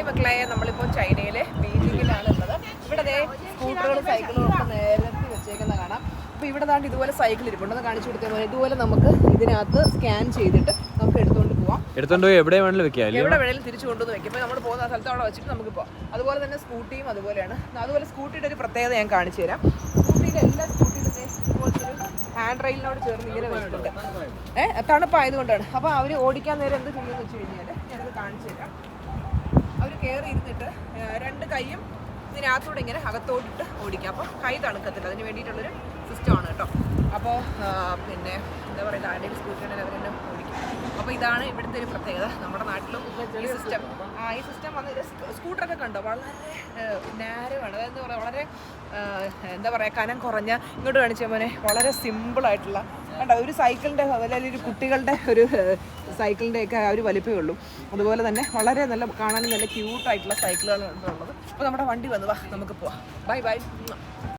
മക്കളെ നമ്മളിപ്പോൾ ചൈനയിലെ ബീജിങ്ങിലാണ് ഉള്ളത്. ഇവിടെ ദേ സ്കൂട്ടറുകളും സൈക്കിളും ഒക്കെ നേരത്തെ വെച്ചേക്കുന്ന കാണാം. അപ്പോൾ ഇവിടെ താണ്ട് ഇതുപോലെ സൈക്കിൾ ഇരിപ്പുണ്ടെന്ന് കാണിച്ചു കൊടുത്തേ പോലെ ഇതുപോലെ നമുക്ക് ഇതിനകത്ത് സ്കാൻ ചെയ്തിട്ട് നമുക്ക് എടുത്തുകൊണ്ട് പോവാം. എടുത്തോണ്ട് പോയി എവിടെ വേണമെങ്കിലും വെക്കാം, എവിടെ വേണമെങ്കിലും തിരിച്ചു കൊണ്ടുവന്ന് വെക്കും. ഇപ്പോൾ നമ്മൾ പോകുന്ന സ്ഥലത്ത് അവിടെ വെച്ചിട്ട് നമുക്ക് പോകാം. അതുപോലെ തന്നെ സ്കൂട്ടിയും അതുപോലെയാണ്. അതുപോലെ സ്കൂട്ടിയുടെ ഒരു പ്രത്യേകത ഞാൻ കാണിച്ചു തരാം. സ്കൂട്ടിയുടെ എല്ലാ സ്കൂട്ടിയിലും ഇതുപോലത്തെ ഒരു ഹാൻഡ് റെയിലിനോട് ചേർന്ന് ഇങ്ങനെ വെച്ചിട്ടുണ്ട്. തണുപ്പായതുകൊണ്ടാണ്. അപ്പോൾ അവർ ഓടിക്കാൻ നേരം എന്ത് ചെയ്യുമെന്ന് വെച്ച് കഴിഞ്ഞാൽ ഞാനത് കാണിച്ചു തരാം. അവർ കയറി ഇരുന്നിട്ട് രണ്ട് കൈയും ഇതിനകത്തൂടെ ഇങ്ങനെ അകത്തോട്ടിട്ട് ഓടിക്കാം. അപ്പോൾ കൈ തണുക്കത്തില്ല. അതിന് വേണ്ടിയിട്ടുള്ളൊരു സിസ്റ്റമാണ് കേട്ടോ. അപ്പോൾ പിന്നെ എന്താ പറയുക, ആരുടെയും സ്കൂട്ടറിനെ അവർ തന്നെ ഓടിക്കും. അപ്പോൾ ഇതാണ് ഇവിടുത്തെ ഒരു പ്രത്യേകത. നമ്മുടെ നാട്ടിലും ഈ സിസ്റ്റം ഈ സിസ്റ്റം വന്ന് സ്കൂട്ടറൊക്കെ കണ്ടോ വളരെ നാരമാണ്. അതായത് വളരെ എന്താ പറയുക, കനം കുറഞ്ഞ, ഇങ്ങോട്ട് കാണിച്ച പോലെ വളരെ സിമ്പിളായിട്ടുള്ള കണ്ടോ, ഒരു സൈക്കിളിൻ്റെ അല്ലെങ്കിൽ ഒരു കുട്ടികളുടെ ഒരു സൈക്കിളിൻ്റെയൊക്കെ ആ ഒരു വലിപ്പമേ ഉള്ളൂ. അതുപോലെ തന്നെ വളരെ നല്ല കാണാനും നല്ല ക്യൂട്ടായിട്ടുള്ള സൈക്കിളുകളാണ് ഉള്ളത്. അപ്പോൾ നമ്മുടെ വണ്ടി വന്നു, വാ നമുക്ക് പോവാം. Bye bye.